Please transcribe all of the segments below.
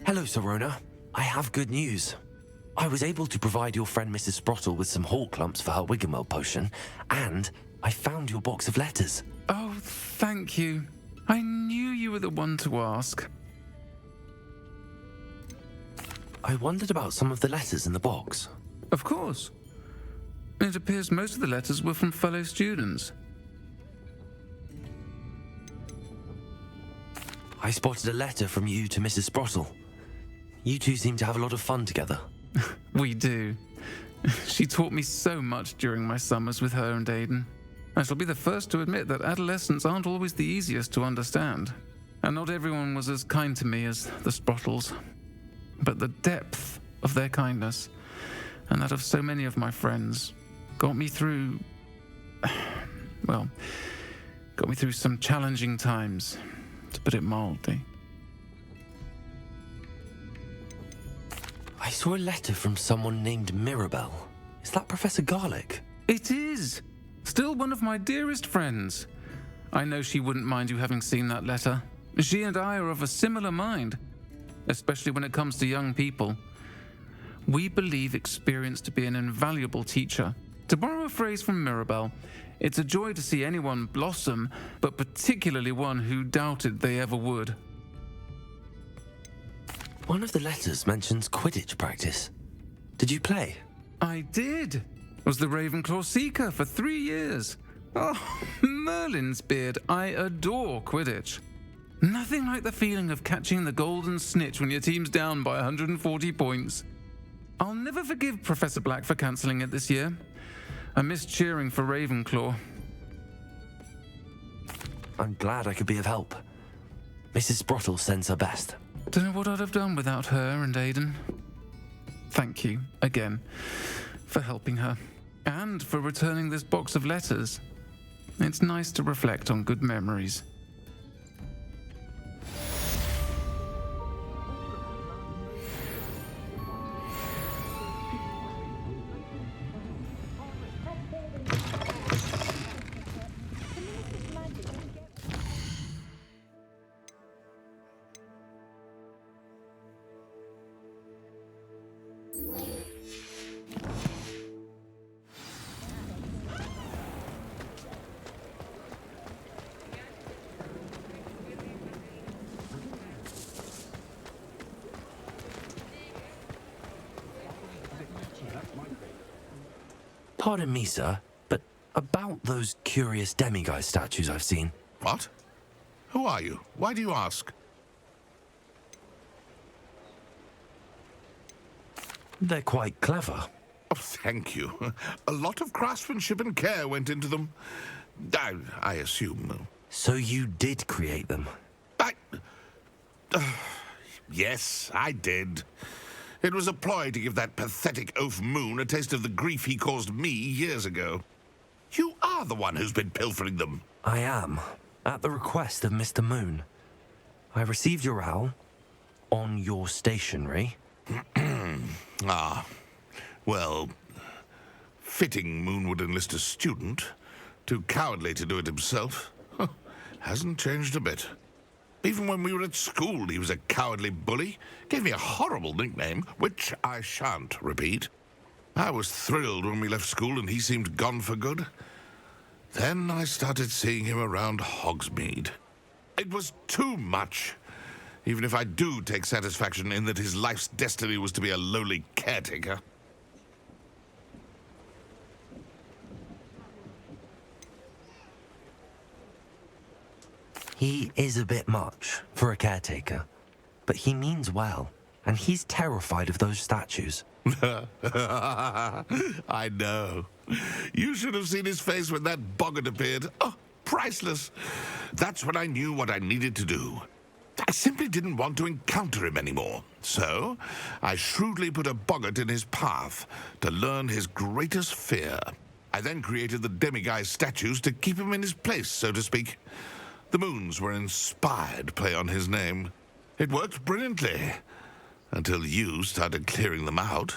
Hello, Sorona. I have good news. I was able to provide your friend Mrs. Sprottle with some Hawk lumps for her Wiggenweld potion, and I found your box of letters. Oh, thank you. I knew you were the one to ask. I wondered about some of the letters in the box. Of course. It appears most of the letters were from fellow students. I spotted a letter from you to Mrs. Sprottle. You two seem to have a lot of fun together. We do. She taught me so much during my summers with her and Aiden. I shall be the first to admit that adolescents aren't always the easiest to understand, and not everyone was as kind to me as the Sprottles. But the depth of their kindness, and that of so many of my friends, got me through some challenging times, to put it mildly. I saw a letter from someone named Mirabelle. Is that Professor Garlic? It is! Still one of my dearest friends. I know she wouldn't mind you having seen that letter. She and I are of a similar mind, especially when it comes to young people. We believe experience to be an invaluable teacher. To borrow a phrase from Mirabelle, it's a joy to see anyone blossom, but particularly one who doubted they ever would. One of the letters mentions Quidditch practice. Did you play? I did. Was the Ravenclaw Seeker for 3 years. Oh, Merlin's beard, I adore Quidditch. Nothing like the feeling of catching the golden snitch when your team's down by 140 points. I'll never forgive Professor Black for cancelling it this year. I miss cheering for Ravenclaw. I'm glad I could be of help. Mrs. Sprottle sends her best. Don't know what I'd have done without her and Aiden. Thank you, again, for helping her, and for returning this box of letters. It's nice to reflect on good memories. Pardon me, sir, but about those curious demiguise statues I've seen. What? Who are you? Why do you ask? They're quite clever. Oh, thank you. A lot of craftsmanship and care went into them. I assume. So you did create them? Yes, I did. It was a ploy to give that pathetic oaf Moon a taste of the grief he caused me years ago. You are the one who's been pilfering them. I am, at the request of Mr. Moon. I received your owl on your stationery. Well, fitting Moon would enlist a student. Too cowardly to do it himself. Hasn't changed a bit. Even when we were at school, he was a cowardly bully. Gave me a horrible nickname, which I shan't repeat. I was thrilled when we left school and he seemed gone for good. Then I started seeing him around Hogsmeade. It was too much. Even if I do take satisfaction in that his life's destiny was to be a lowly caretaker. He is a bit much for a caretaker, but he means well, and he's terrified of those statues. I know. You should have seen his face when that boggart appeared. Oh, priceless. That's when I knew what I needed to do. I simply didn't want to encounter him anymore. So, I shrewdly put a boggart in his path to learn his greatest fear. I then created the demiguise statues to keep him in his place, so to speak. The moons were an inspired play on his name. It worked brilliantly, until you started clearing them out.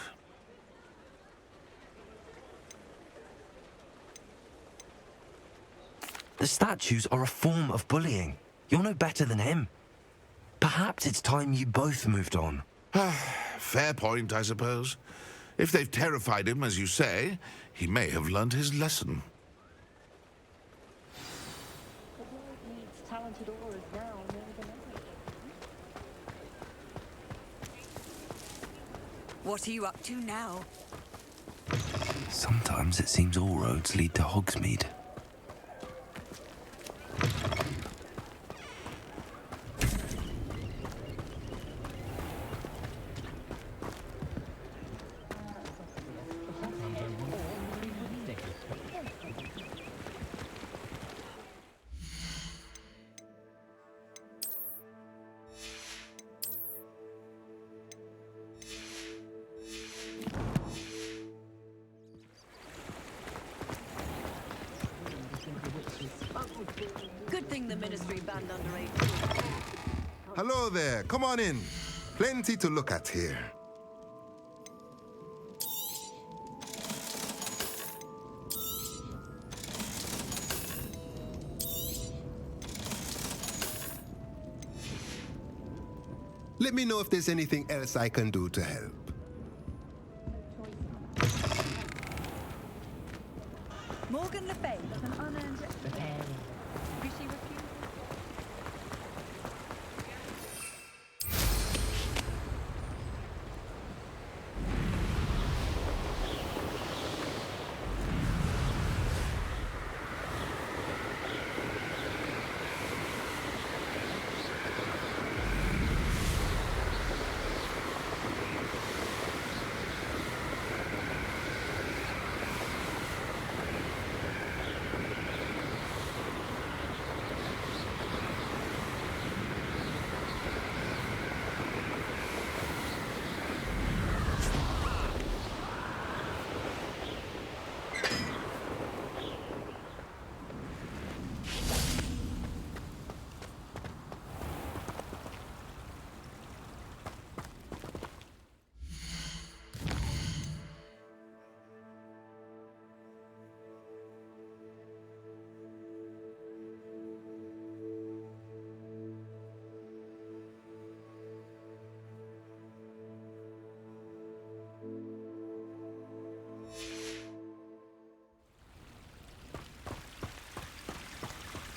The statues are a form of bullying. You're no better than him. Perhaps it's time you both moved on. Fair point, I suppose. If they've terrified him, as you say, he may have learned his lesson. The world needs talented auras now more than ever. What are you up to now? Sometimes it seems all roads lead to Hogsmeade. Good thing the Ministry banned underage. Hello there, come on in. Plenty to look at here. Let me know if there's anything else I can do to help. Morgan Le Fay was an unearned... Rishi refused.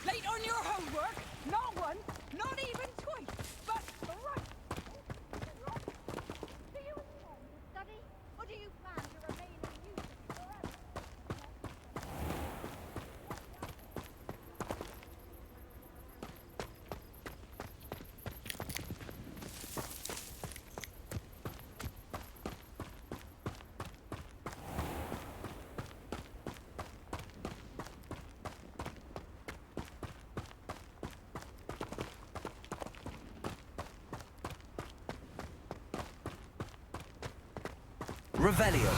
Late on your homework? Not once, not even twice, but right. Do you intend to study, or do you plan to remain a nuisance forever? Revelio.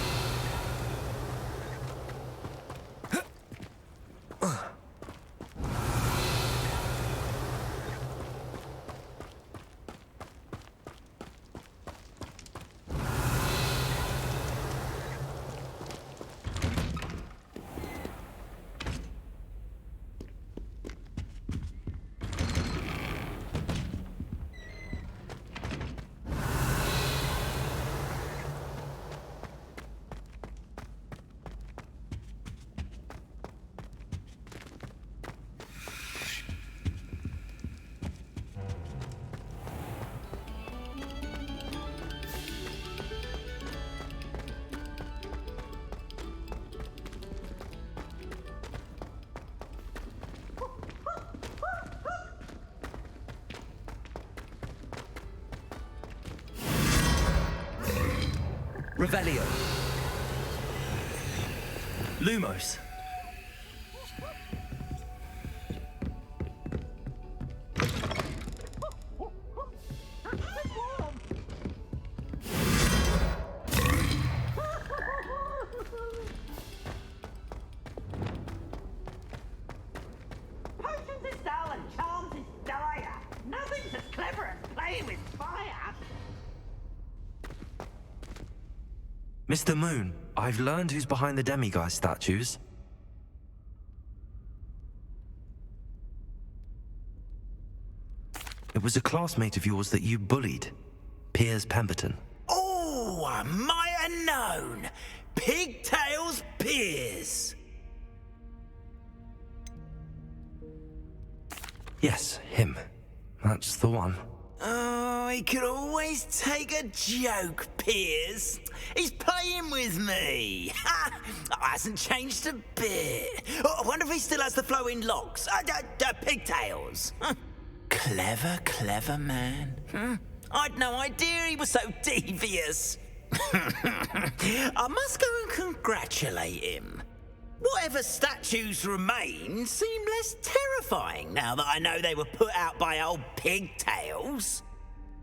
Revelio. Lumos. Potions is dull and charms is dire. Nothing's as clever as playing with fire. Mr. Moon, I've learned who's behind the demiguise statues. It was a classmate of yours that you bullied, Piers Pemberton. Oh, I might have known. Pigtails Piers. Yes, him. That's the one. Oh, he could always take a joke, Piers. He's playing with me. Ha! Hasn't changed a bit. Oh, I wonder if he still has the flowing locks. Pigtails. Clever, clever man. I'd no idea he was so devious. I must go and congratulate him. Whatever statues remain seem less terrifying now that I know they were put out by old pigtails.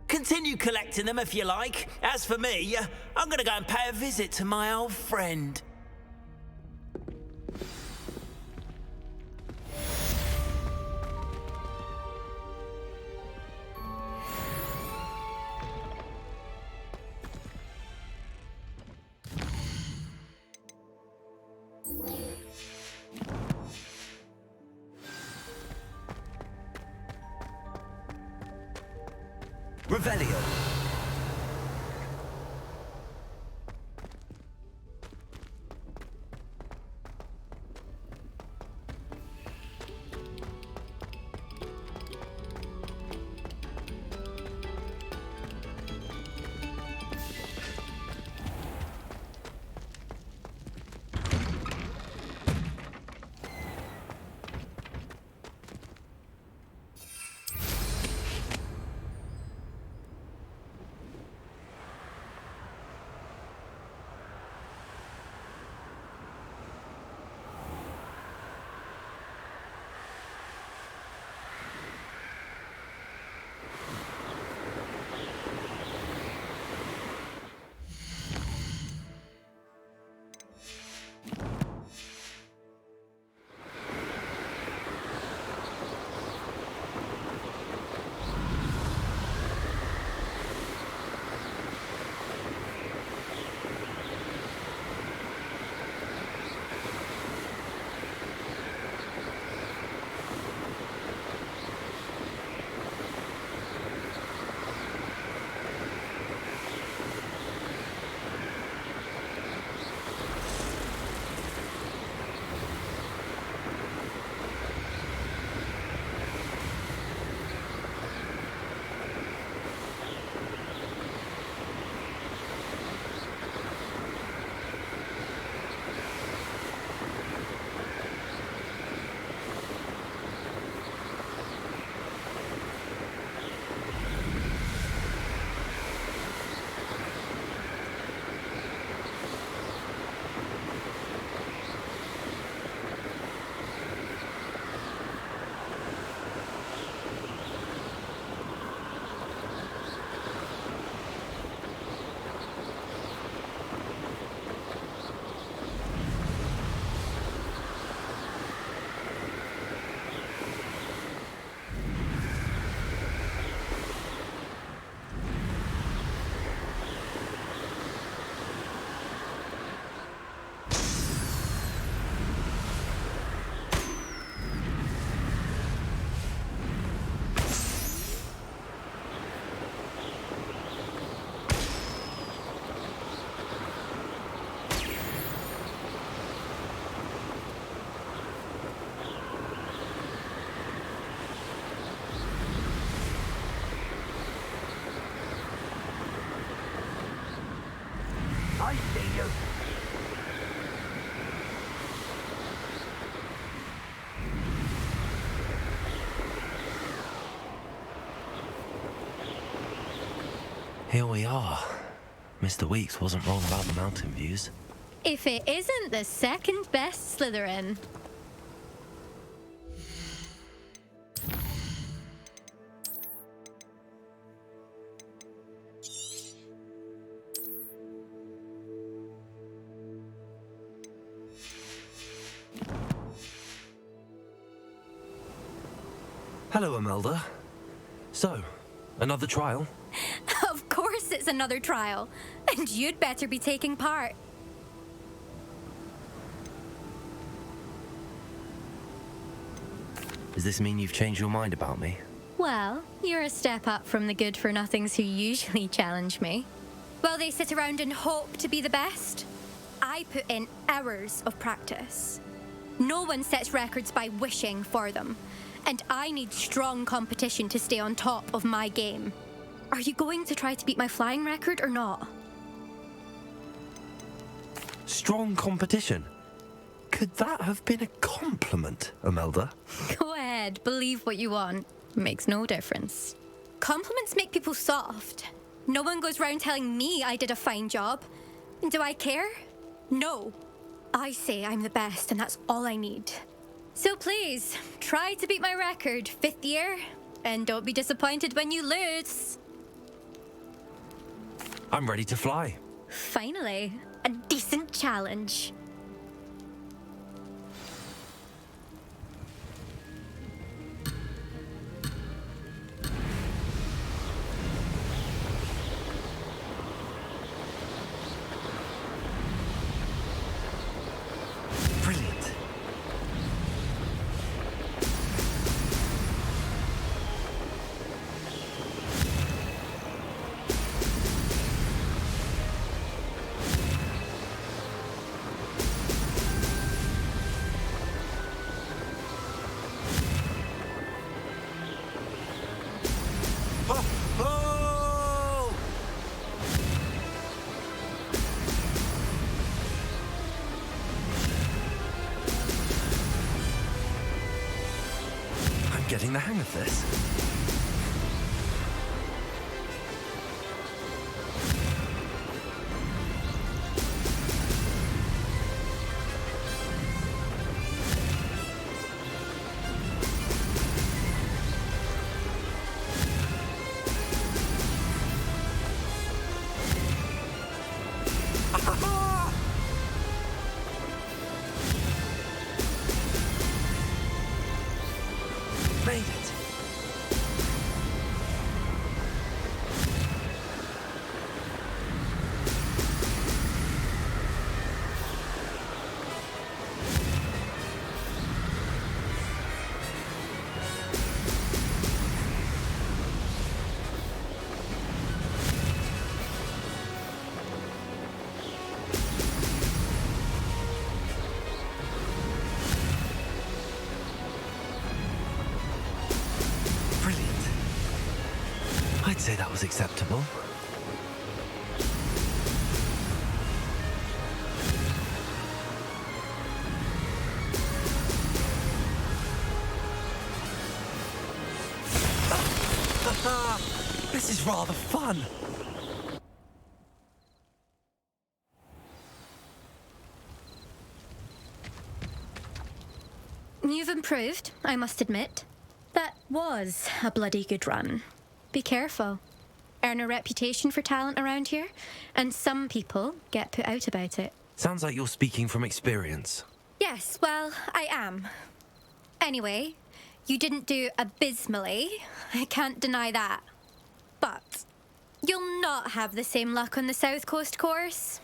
Continue collecting them if you like. As for me, I'm gonna go and pay a visit to my old friend. Revelio. I see you. Here we are. Mr. Weeks wasn't wrong about the mountain views. If it isn't the second best Slytherin. Hello, Imelda. So, another trial? Of course it's another trial. And you'd better be taking part. Does this mean you've changed your mind about me? Well, you're a step up from the good-for-nothings who usually challenge me. While they sit around and hope to be the best, I put in hours of practice. No one sets records by wishing for them, and I need strong competition to stay on top of my game. Are you going to try to beat my flying record or not? Strong competition? Could that have been a compliment, Imelda? Go ahead, believe what you want. Makes no difference. Compliments make people soft. No one goes round telling me I did a fine job. Do I care? No. I say I'm the best, and that's all I need. So please, try to beat my record, 5th year, and don't be disappointed when you lose. I'm ready to fly. Finally, a decent challenge. Brilliant. Oh! I'm getting the hang of this. Made it. Brilliant. I'd say that was acceptable. This is rather fun. You've improved, I must admit. That was a bloody good run. Be careful. Earn a reputation for talent around here, and some people get put out about it. Sounds like you're speaking from experience. Yes, well, I am. Anyway, you didn't do abysmally. I can't deny that. But you'll not have the same luck on the South Coast course.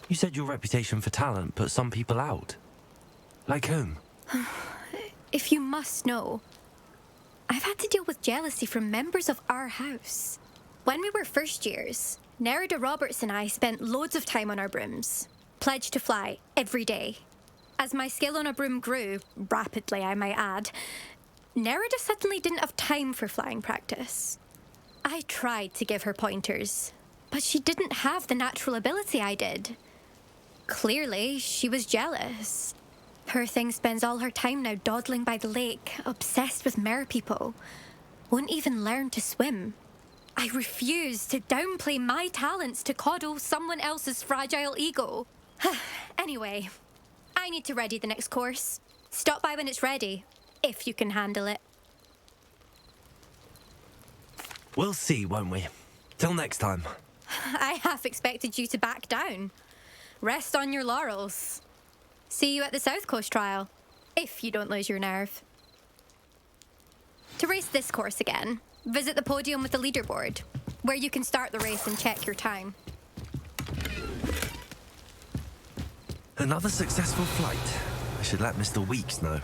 You said your reputation for talent put some people out. Like whom? If you must know, I've had to deal with jealousy from members of our house. When we were first years, Nerida Roberts and I spent loads of time on our brooms, pledged to fly every day. As my skill on a broom grew, rapidly I might add, Nerida suddenly didn't have time for flying practice. I tried to give her pointers, but she didn't have the natural ability I did. Clearly, she was jealous. Her thing spends all her time now dawdling by the lake, obsessed with merpeople. Won't even learn to swim. I refuse to downplay my talents to coddle someone else's fragile ego. Anyway, I need to ready the next course. Stop by when it's ready, if you can handle it. We'll see, won't we? Till next time. I half expected you to back down. Rest on your laurels. See you at the South Coast trial, if you don't lose your nerve. To race this course again, visit the podium with the leaderboard. where you can start the race and check your time. Another successful flight. I should let Mr. Weeks know.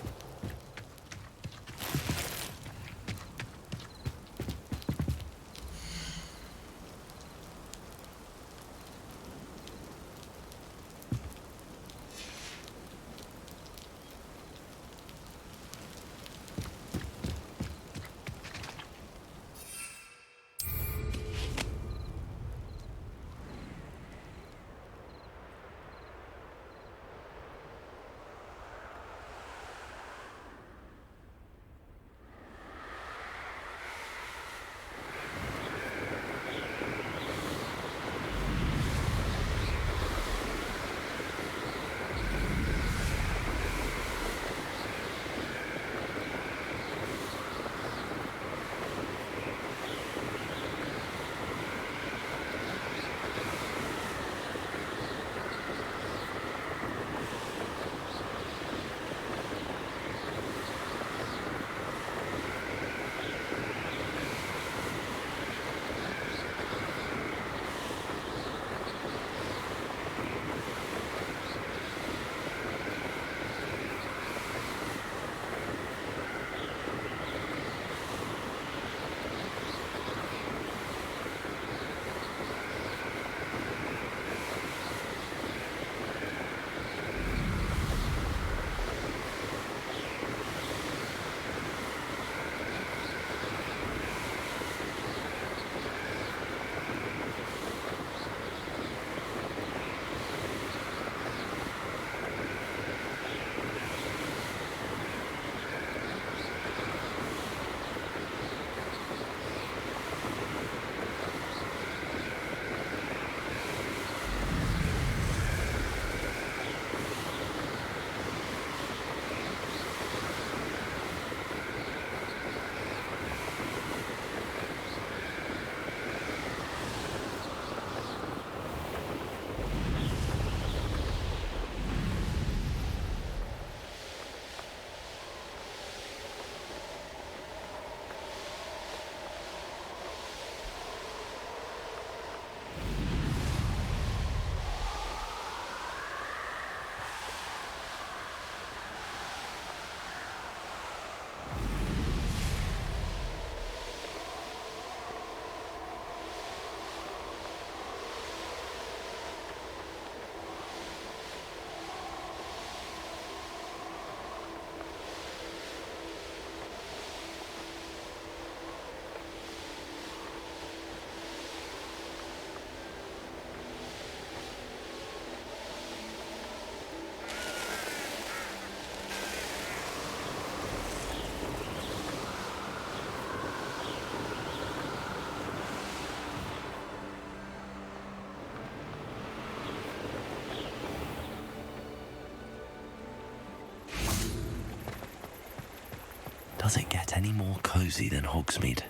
Does it get any more cozy than Hogsmeade?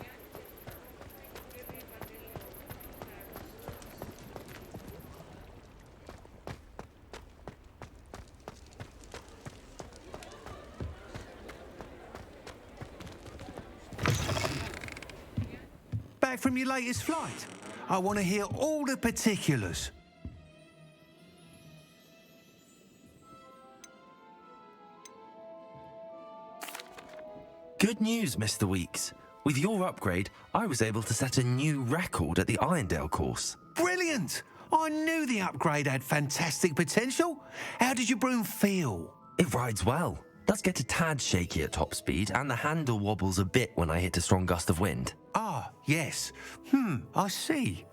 Back from your latest flight? I want to hear all the particulars. Good news, Mr. Weeks. With your upgrade, I was able to set a new record at the Irondale course. Brilliant! I knew the upgrade had fantastic potential. How did your broom feel? It rides well. Does get a tad shaky at top speed, and the handle wobbles a bit when I hit a strong gust of wind. Ah, yes. I see.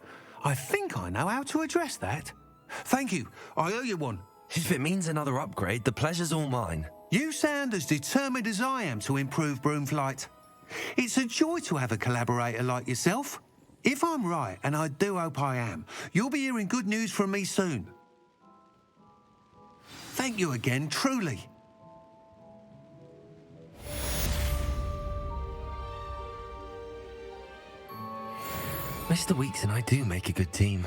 I think I know how to address that. Thank you. I owe you one. If it means another upgrade, the pleasure's all mine. You sound as determined as I am to improve broom flight. It's a joy to have a collaborator like yourself. If I'm right, and I do hope I am, you'll be hearing good news from me soon. Thank you again, truly. Mr. Weeks and I do make a good team.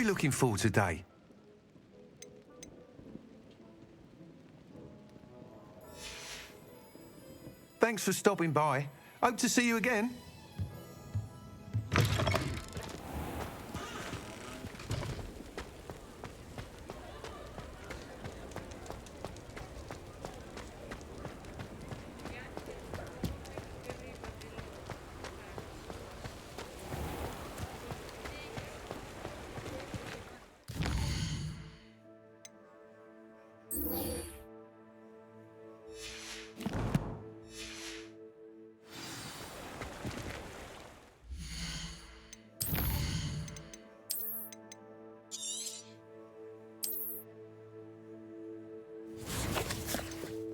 looking for today? Thanks for stopping by. Hope to see you again.